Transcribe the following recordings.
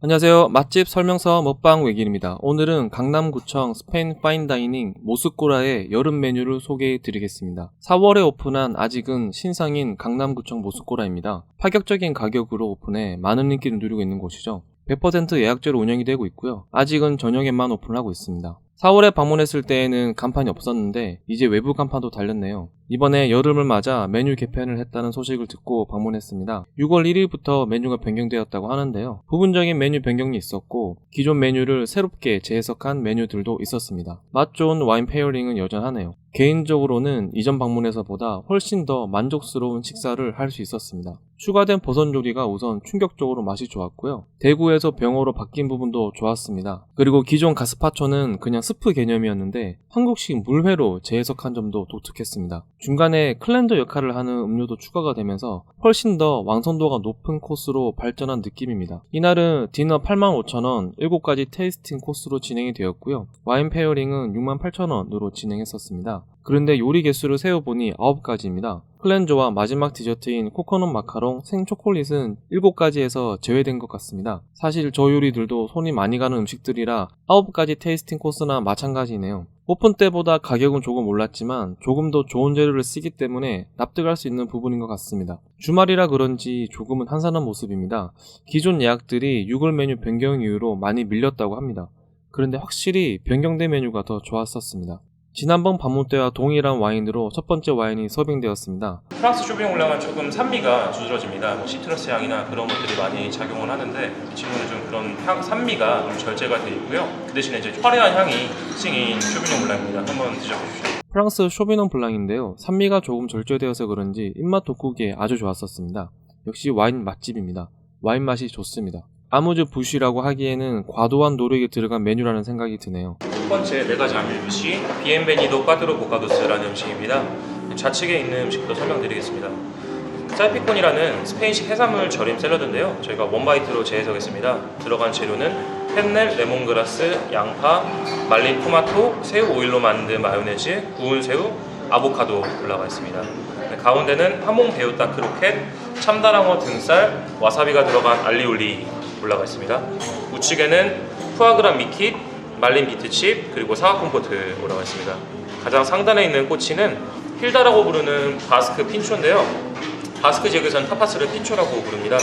안녕하세요. 맛집 설명서 먹방 외길입니다. 오늘은 강남구청 스페인 파인다이닝 모스꼬라의 여름 메뉴를 소개해 드리겠습니다. 4월에 오픈한 아직은 신상인 강남구청 모스꼬라입니다. 파격적인 가격으로 오픈해 많은 인기를 누리고 있는 곳이죠. 100% 예약제로 운영이 되고 있고요. 아직은 저녁에만 오픈을 하고 있습니다. 4월에 방문했을 때에는 간판이 없었는데 이제 외부 간판도 달렸네요. 이번에 여름을 맞아 메뉴 개편을 했다는 소식을 듣고 방문했습니다. 6월 1일부터 메뉴가 변경되었다고 하는데요. 부분적인 메뉴 변경이 있었고 기존 메뉴를 새롭게 재해석한 메뉴들도 있었습니다. 맛 좋은 와인 페어링은 여전하네요. 개인적으로는 이전 방문에서보다 훨씬 더 만족스러운 식사를 할 수 있었습니다. 추가된 버섯 요리가 우선 충격적으로 맛이 좋았고요. 대구에서 병어로 바뀐 부분도 좋았습니다. 그리고 기존 가스파초는 그냥 스프 개념이었는데 한국식 물회로 재해석한 점도 독특했습니다. 중간에 클렌저 역할을 하는 음료도 추가가 되면서 훨씬 더 완성도가 높은 코스로 발전한 느낌입니다. 이날은 디너 85,000원 7가지 테이스팅 코스로 진행이 되었고요. 와인 페어링은 68,000원으로 진행했었습니다. 그런데 요리 개수를 세어보니 9가지입니다. 클렌저와 마지막 디저트인 코코넛 마카롱, 생초콜릿은 7가지에서 제외된 것 같습니다. 사실 저 요리들도 손이 많이 가는 음식들이라 9가지 테이스팅 코스나 마찬가지네요. 오픈 때보다 가격은 조금 올랐지만 조금 더 좋은 재료를 쓰기 때문에 납득할 수 있는 부분인 것 같습니다. 주말이라 그런지 조금은 한산한 모습입니다. 기존 예약들이 6월 메뉴 변경 이후로 많이 밀렸다고 합니다. 그런데 확실히 변경된 메뉴가 더 좋았었습니다. 지난번 방문 때와 동일한 와인으로 첫 번째 와인이 서빙되었습니다. 프랑스 쇼비뇽 블랑은 조금 산미가 두드러집니다. 시트러스 향이나 그런 것들이 많이 작용을 하는데 이 친구는 좀 그런 산미가 좀 절제가 되어 있고요. 그 대신에 이제 화려한 향이 특징인 쇼비뇽 블랑입니다. 한번 드셔보십시오. 프랑스 쇼비뇽 블랑인데요. 산미가 조금 절제되어서 그런지 입맛 돋구기에 아주 좋았었습니다. 역시 와인 맛집입니다. 와인 맛이 좋습니다. 아무즈 부쉬라고 하기에는 과도한 노력이 들어간 메뉴라는 생각이 드네요. 첫 번째 네가지 아밀부시 비엔베니도 까드로 보카도스라는 음식입니다. 좌측에 있는 음식부터 설명드리겠습니다. 쌀피콘이라는 스페인식 해산물 절임 샐러드인데요. 저희가 원바이트로 재해석했습니다. 들어간 재료는 펜넬, 레몬그라스, 양파, 말린 토마토, 새우 오일로 만든 마요네즈, 구운 새우, 아보카도 올라가 있습니다. 가운데는 하몽 베우타 크로켓, 참다랑어 등살, 와사비가 들어간 알리올리 올라가 있습니다. 우측에는 푸아그라 미킷, 말린 비트칩, 그리고 사과 콤포트 올라가 있습니다. 가장 상단에 있는 꼬치는 힐다라고 부르는 바스크 핀초인데요. 바스크 지역에서는 타파스를 핀초라고 부릅니다.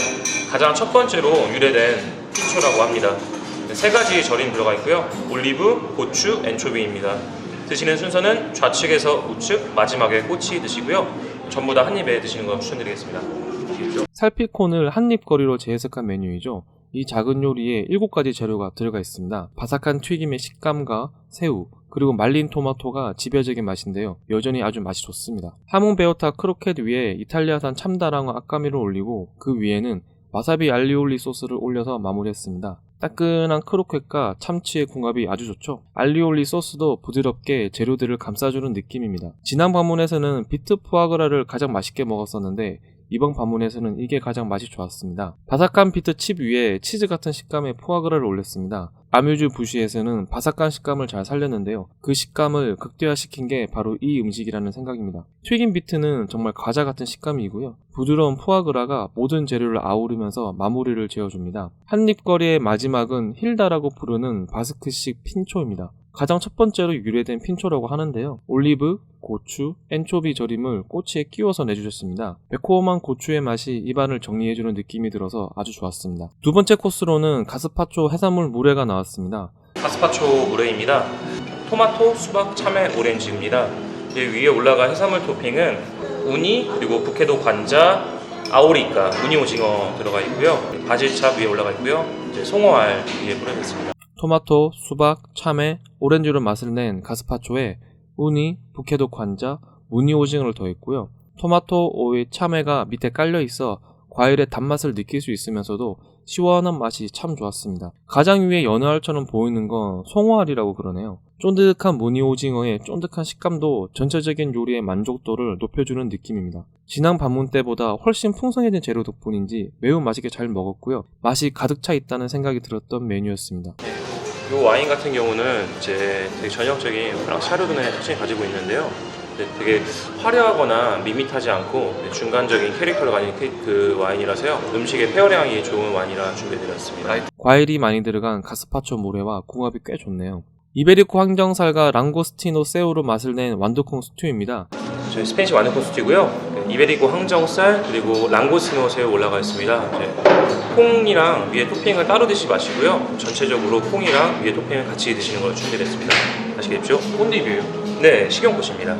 가장 첫 번째로 유래된 핀초라고 합니다. 3가지 절임 들어가 있고요. 올리브, 고추, 엔초비입니다. 드시는 순서는 좌측에서 우측, 마지막에 꼬치 드시고요. 전부 다 한 입에 드시는 거 추천드리겠습니다. 살피콘을 한입거리로 재해석한 메뉴이죠. 이 작은 요리에 7가지 재료가 들어가 있습니다. 바삭한 튀김의 식감과 새우, 그리고 말린 토마토가 집요적인 맛인데요. 여전히 아주 맛이 좋습니다. 하몽 베오타 크로켓 위에 이탈리아산 참다랑어 아까미를 올리고 그 위에는 와사비 알리올리 소스를 올려서 마무리했습니다. 따끈한 크로켓과 참치의 궁합이 아주 좋죠. 알리올리 소스도 부드럽게 재료들을 감싸주는 느낌입니다. 지난 방문에서는 비트 푸아그라를 가장 맛있게 먹었었는데 이번 방문에서는 이게 가장 맛이 좋았습니다. 바삭한 비트 칩 위에 치즈 같은 식감의 푸아그라를 올렸습니다. 아뮤즈 부시에서는 바삭한 식감을 잘 살렸는데요. 그 식감을 극대화시킨 게 바로 이 음식이라는 생각입니다. 튀김 비트는 정말 과자 같은 식감이고요. 부드러운 푸아그라가 모든 재료를 아우르면서 마무리를 지어줍니다. 한입거리의 마지막은 힐다라고 부르는 바스크식 핀초입니다. 가장 첫 번째로 유래된 핀초라고 하는데요. 올리브, 고추, 엔초비 절임을 꼬치에 끼워서 내주셨습니다. 매콤한 고추의 맛이 입안을 정리해주는 느낌이 들어서 아주 좋았습니다. 두 번째 코스로는 가스파초 해산물 물회가 나왔습니다. 가스파초 물회입니다. 토마토, 수박, 참외, 오렌지입니다. 위에 올라간 해산물 토핑은 우니, 그리고 북해도 관자, 아오리카, 우니 오징어 들어가 있고요. 바질찹 위에 올라가 있고요. 이제 송어알 위에 뿌려졌습니다. 토마토, 수박, 참외, 오렌지로 맛을 낸 가스파초에 우니, 북해도 관자, 무늬 오징어를 더했고요. 토마토, 오이, 참외가 밑에 깔려 있어 과일의 단맛을 느낄 수 있으면서도 시원한 맛이 참 좋았습니다. 가장 위에 연어알처럼 보이는 건 송어알이라고 그러네요. 쫀득한 무늬 오징어의 쫀득한 식감도 전체적인 요리의 만족도를 높여주는 느낌입니다. 지난 방문 때보다 훨씬 풍성해진 재료 덕분인지 매우 맛있게 잘 먹었고요. 맛이 가득 차 있다는 생각이 들었던 메뉴였습니다. 이 와인 같은 경우는 이제 되게 전형적인 프랑스 샤르도네 특징을 가지고 있는데요. 되게 화려하거나 밋밋하지 않고 중간적인 캐릭터를 가진 그 와인이라서요. 음식의 페어링이 좋은 와인이라 준비해드렸습니다. 과일이 많이 들어간 가스파초 모래와 궁합이 꽤 좋네요. 이베리코 항정살과 랑고스티노 새우로 맛을 낸 완두콩 스튜입니다. 저희 스페인식 완두콩 스튜고요. 이베리코 항정살 그리고 랑고스티노 새우 올라가 있습니다. 콩이랑 위에 토핑을 따로 드시지 마시고요. 전체적으로 콩이랑 위에 토핑을 같이 드시는 걸 준비했습니다. 아시겠죠? 꼰디뷰. 네, 식용꽃입니다.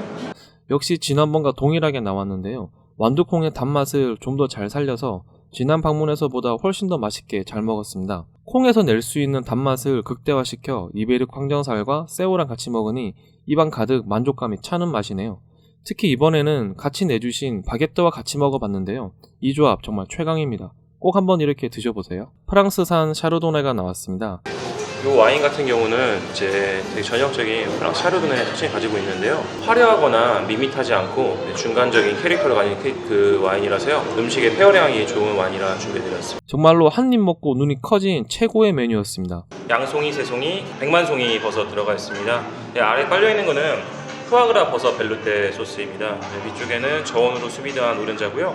역시 지난번과 동일하게 나왔는데요. 완두콩의 단맛을 좀 더 잘 살려서 지난 방문에서보다 훨씬 더 맛있게 잘 먹었습니다. 콩에서 낼 수 있는 단맛을 극대화시켜 이베리코 항정살과 새우랑 같이 먹으니 입안 가득 만족감이 차는 맛이네요. 특히 이번에는 같이 내주신 바게트와 같이 먹어봤는데요. 이 조합 정말 최강입니다. 꼭 한번 이렇게 드셔보세요. 프랑스산 샤르도네가 나왔습니다. 이 와인 같은 경우는 이제 되게 전형적인 프랑스 샤르도네 특징을 가지고 있는데요. 화려하거나 밋밋하지 않고 중간적인 캐릭터를 가진 그 와인이라서요. 음식의 페어링이 좋은 와인이라 준비해드렸습니다. 정말로 한 입 먹고 눈이 커진 최고의 메뉴였습니다. 양송이, 새송이, 백만송이 버섯 들어가 있습니다. 아래 깔려있는 거는 푸아그라 버섯 벨루테 소스입니다. 위쪽에는 저온으로 수비드한 노른자고요.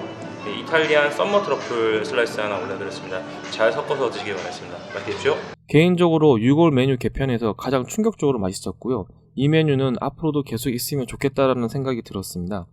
이탈리안 썸머 트러플 슬라이스 하나 올려드렸습니다. 잘 섞어서 드시기 바라겠습니다. 맛있겠죠? 개인적으로 6월 메뉴 개편에서 가장 충격적으로 맛있었고요. 이 메뉴는 앞으로도 계속 있으면 좋겠다라는 생각이 들었습니다.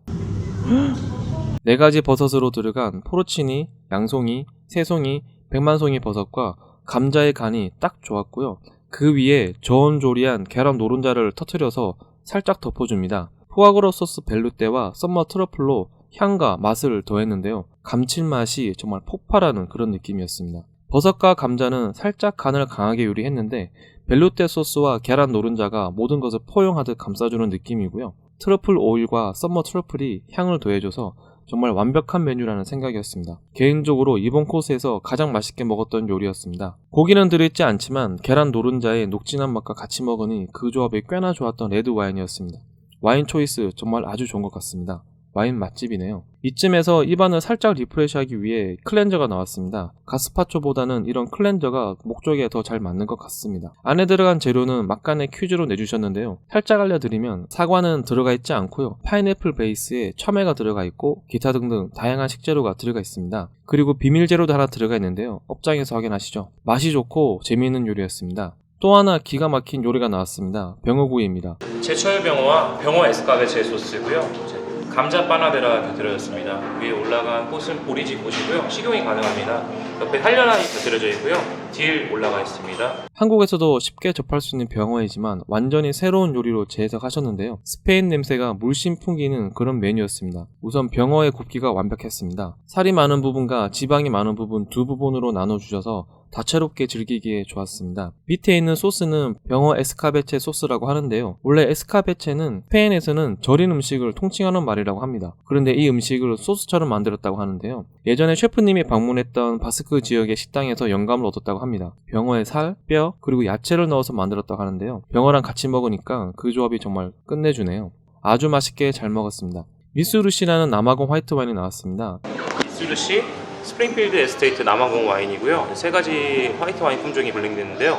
4가지 버섯으로 들어간 포르치니, 양송이, 새송이, 백만송이 버섯과 감자의 간이 딱 좋았고요. 그 위에 저온 조리한 계란 노른자를 터트려서 살짝 덮어줍니다. 푸아그라 소스 벨루테와 썸머 트러플로 향과 맛을 더했는데요. 감칠맛이 정말 폭발하는 그런 느낌이었습니다. 버섯과 감자는 살짝 간을 강하게 요리했는데 벨루테 소스와 계란 노른자가 모든 것을 포용하듯 감싸주는 느낌이고요. 트러플 오일과 썸머 트러플이 향을 더해줘서 정말 완벽한 메뉴라는 생각이었습니다. 개인적으로 이번 코스에서 가장 맛있게 먹었던 요리였습니다. 고기는 들어있지 않지만 계란 노른자의 녹진한 맛과 같이 먹으니 그 조합이 꽤나 좋았던 레드 와인이었습니다. 와인 초이스 정말 아주 좋은 것 같습니다. 와인 맛집이네요. 이쯤에서 입안을 살짝 리프레시하기 위해 클렌저가 나왔습니다. 가스파초보다는 이런 클렌저가 목적에 더 잘 맞는 것 같습니다. 안에 들어간 재료는 막간의 퀴즈로 내주셨는데요. 살짝 알려드리면 사과는 들어가 있지 않고요. 파인애플 베이스에 참외가 들어가 있고 기타 등등 다양한 식재료가 들어가 있습니다. 그리고 비밀 재료도 하나 들어가 있는데요. 업장에서 확인하시죠. 맛이 좋고 재미있는 요리였습니다. 또 하나 기가 막힌 요리가 나왔습니다. 병어구이입니다. 제철 병어와 병어 에스카베체 소스고요. 감자 파나데라 곁들여졌습니다. 위에 올라간 꽃은 보리지 꽃이고요. 식용이 가능합니다. 옆에 한련함이 곁들여져 있고요. 딜 올라가 있습니다. 한국에서도 쉽게 접할 수 있는 병어이지만 완전히 새로운 요리로 재해석하셨는데요. 스페인 냄새가 물씬 풍기는 그런 메뉴였습니다. 우선 병어의 굽기가 완벽했습니다. 살이 많은 부분과 지방이 많은 부분 두 부분으로 나눠주셔서 다채롭게 즐기기에 좋았습니다. 밑에 있는 소스는 병어 에스카베체 소스라고 하는데요. 원래 에스카베체는 스페인에서는 절인 음식을 통칭하는 말이라고 합니다. 그런데 이 음식을 소스처럼 만들었다고 하는데요. 예전에 셰프님이 방문했던 바스크 지역의 식당에서 영감을 얻었다고 합니다. 병어의 살, 뼈, 그리고 야채를 넣어서 만들었다고 하는데요. 병어랑 같이 먹으니까 그 조합이 정말 끝내주네요. 아주 맛있게 잘 먹었습니다. 미쓰루시라는 남아공 화이트 와인이 나왔습니다. 미쓰루시 스프링필드 에스테이트 남아공 와인이고요. 3가지 화이트 와인 품종이 블렌딩되는데요.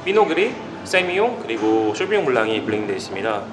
피노그리, 세미용, 그리고 쇼비뇽 블랑이 블렌딩되어 있습니다.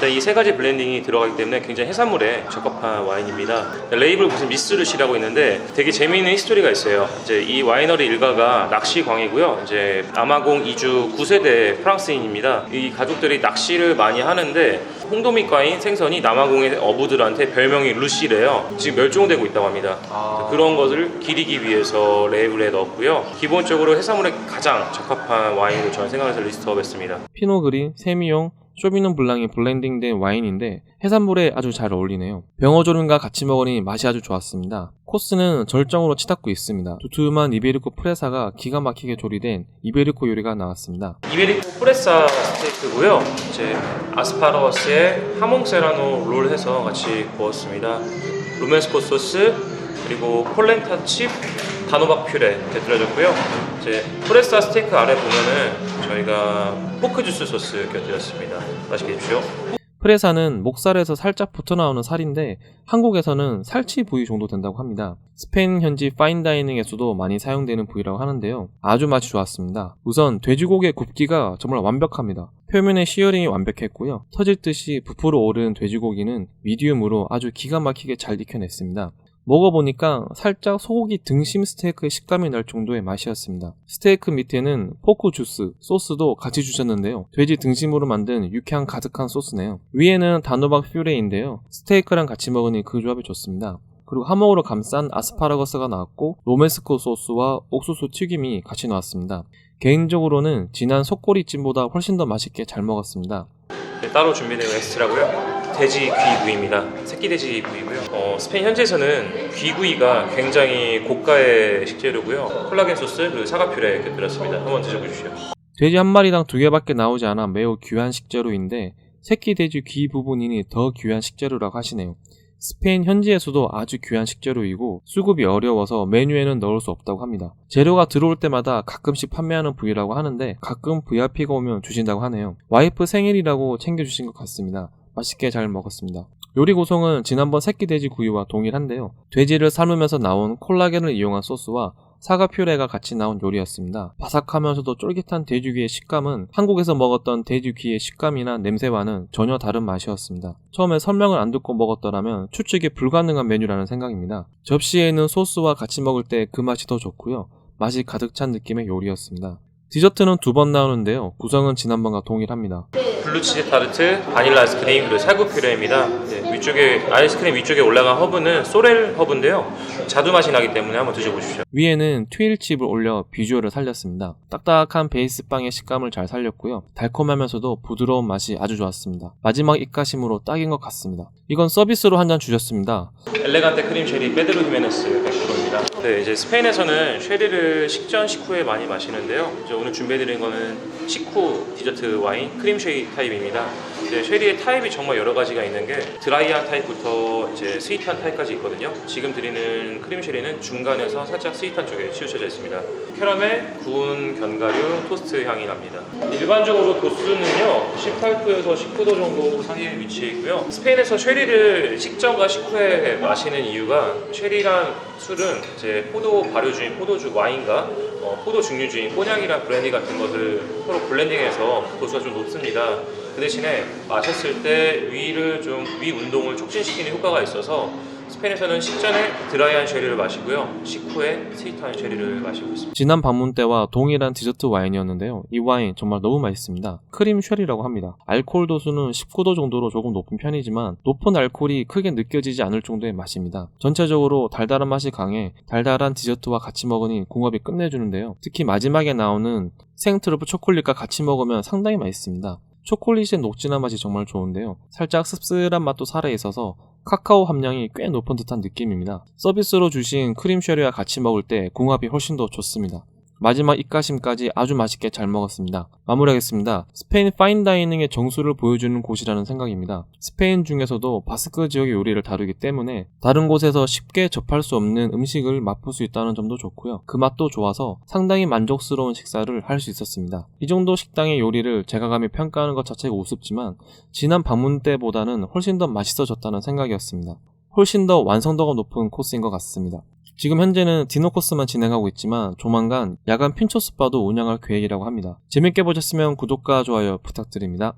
이 3가지 블렌딩이 들어가기 때문에 굉장히 해산물에 적합한 와인입니다. 레이블 무슨 미쓰루시라고 있는데 되게 재미있는 히스토리가 있어요. 이제 이 와이너리 일가가 낚시광이고요. 이제 남아공 이주 9세대 프랑스인입니다. 이 가족들이 낚시를 많이 하는데 홍도미과인 생선이 남아공의 어부들한테 별명이 루시래요. 지금 멸종되고 있다고 합니다. 그런 것을 기리기 위해서 레이블에 넣었고요. 기본적으로 해산물에 가장 적합한 와인으로 저는 생각해서 리스트업했습니다. 피노그리, 세미용, 쇼비뇽 블랑이 블렌딩된 와인인데 해산물에 아주 잘 어울리네요. 병어조림과 같이 먹으니 맛이 아주 좋았습니다. 코스는 절정으로 치닫고 있습니다. 두툼한 이베리코 프레사가 기가 막히게 조리된 이베리코 요리가 나왔습니다. 이베리코 프레사 스테이크고요. 이제 아스파라거스에 하몽 세라노 롤 해서 같이 구웠습니다. 루멘스코 소스 그리고 폴렌타 칩, 단호박 퓨레 곁들여졌고요. 이제 프레사 스테이크 아래 보면은 저희가 포크 주스 소스 곁들였습니다. 맛있게 드십시오. 프레사는 목살에서 살짝 붙어나오는 살인데 한국에서는 살치 부위 정도 된다고 합니다. 스페인 현지 파인다이닝에서도 많이 사용되는 부위라고 하는데요. 아주 맛이 좋았습니다. 우선 돼지고기의 굽기가 정말 완벽합니다. 표면의 시어링이 완벽했고요. 터질 듯이 부풀어 오르는 돼지고기는 미디움으로 아주 기가 막히게 잘 익혀냈습니다. 먹어보니까 살짝 소고기 등심 스테이크의 식감이 날 정도의 맛이었습니다. 스테이크 밑에는 포크 주스, 소스도 같이 주셨는데요. 돼지 등심으로 만든 육향 가득한 소스네요. 위에는 단호박 퓨레인데요. 스테이크랑 같이 먹으니 그 조합이 좋습니다. 그리고 하모으로 감싼 아스파라거스가 나왔고 로메스코 소스와 옥수수 튀김이 같이 나왔습니다. 개인적으로는 진한 속꼬리찜보다 훨씬 더 맛있게 잘 먹었습니다. 네, 따로 준비된 엑스트라고요. 돼지 귀구이입니다. 새끼 돼지 부위고요. 스페인 현지에서는 귀구이가 굉장히 고가의 식재료고요. 콜라겐 소스 그리고 사과 퓨레 곁들였습니다. 한번 드셔보십시오. 돼지 한 마리당 2개밖에 나오지 않아 매우 귀한 식재료인데 새끼 돼지 귀 부분이니 더 귀한 식재료라고 하시네요. 스페인 현지에서도 아주 귀한 식재료이고 수급이 어려워서 메뉴에는 넣을 수 없다고 합니다. 재료가 들어올 때마다 가끔씩 판매하는 부위라고 하는데 가끔 VIP가 오면 주신다고 하네요. 와이프 생일이라고 챙겨주신 것 같습니다. 맛있게 잘 먹었습니다. 요리 구성은 지난번 새끼 돼지 구이와 동일한데요. 돼지를 삶으면서 나온 콜라겐을 이용한 소스와 사과 퓨레가 같이 나온 요리였습니다. 바삭하면서도 쫄깃한 돼지귀의 식감은 한국에서 먹었던 돼지귀의 식감이나 냄새와는 전혀 다른 맛이었습니다. 처음에 설명을 안 듣고 먹었더라면 추측이 불가능한 메뉴라는 생각입니다. 접시에 있는 소스와 같이 먹을 때 그 맛이 더 좋고요. 맛이 가득 찬 느낌의 요리였습니다. 디저트는 2번 나오는데요. 구성은 지난번과 동일합니다. 블루치즈 타르트, 바닐라 아이스크림, 그리고 사구 퓨레입니다. 네, 위쪽에 아이스크림 위쪽에 올라간 허브는 소렐 허브인데요. 자두 맛이 나기 때문에 한번 드셔보십시오. 위에는 트윌칩을 올려 비주얼을 살렸습니다. 딱딱한 베이스빵의 식감을 잘 살렸고요. 달콤하면서도 부드러운 맛이 아주 좋았습니다. 마지막 입가심으로 딱인 것 같습니다. 이건 서비스로 한 잔 주셨습니다. 엘레간테 크림 쉐리 페드로 히메네스 100%입니다. 네, 이제 스페인에서는 쉐리를 식전 식후에 많이 마시는데요. 이제 오늘 준비해드린 거는 식후 디저트 와인 크림 쉐리 타입입니다. 네, 쉐리의 타입이 정말 여러 가지가 있는 게 드라이한 타입부터 이제 스위트한 타입까지 있거든요. 지금 드리는 크림 쉐리는 중간에서 살짝 스위트한 쪽에 치우쳐져 있습니다. 캐러멜, 구운 견과류, 토스트 향이 납니다. 일반적으로 도수는요 18도에서 19도 정도 사이에 위치해 있고요. 스페인에서 쉐리를 식전과 식후에 마시는 이유가 쉐리란 술은 이제 포도 발효주인 포도주 와인과 포도 증류주인 꼬냑이나 브랜디 같은 것을 서로 블렌딩해서 도수가 좀 높습니다. 그 대신에 마셨을 때 위 운동을 촉진시키는 효과가 있어서 스페인에서는 식전에 드라이한 쉐리를 마시고요. 식후에 스위트한 쉐리를 마시고 있습니다. 지난 방문 때와 동일한 디저트 와인이었는데요. 이 와인 정말 너무 맛있습니다. 크림 쉐리라고 합니다. 알코올 도수는 19도 정도로 조금 높은 편이지만 높은 알코올이 크게 느껴지지 않을 정도의 맛입니다. 전체적으로 달달한 맛이 강해 달달한 디저트와 같이 먹으니 궁합이 끝내주는데요. 특히 마지막에 나오는 생트러프 초콜릿과 같이 먹으면 상당히 맛있습니다. 초콜릿의 녹진한 맛이 정말 좋은데요. 살짝 씁쓸한 맛도 살아있어서 카카오 함량이 꽤 높은 듯한 느낌입니다. 서비스로 주신 크림 쉐리와 같이 먹을 때 궁합이 훨씬 더 좋습니다. 마지막 입가심까지 아주 맛있게 잘 먹었습니다. 마무리하겠습니다. 스페인 파인다이닝의 정수를 보여주는 곳이라는 생각입니다. 스페인 중에서도 바스크 지역의 요리를 다루기 때문에 다른 곳에서 쉽게 접할 수 없는 음식을 맛볼 수 있다는 점도 좋고요. 그 맛도 좋아서 상당히 만족스러운 식사를 할 수 있었습니다. 이 정도 식당의 요리를 제가 감히 평가하는 것 자체가 우습지만 지난 방문 때보다는 훨씬 더 맛있어졌다는 생각이었습니다. 훨씬 더 완성도가 높은 코스인 것 같습니다. 지금 현재는 디너 코스만 진행하고 있지만 조만간 야간 핀초 스파도 운영할 계획이라고 합니다. 재밌게 보셨으면 구독과 좋아요 부탁드립니다.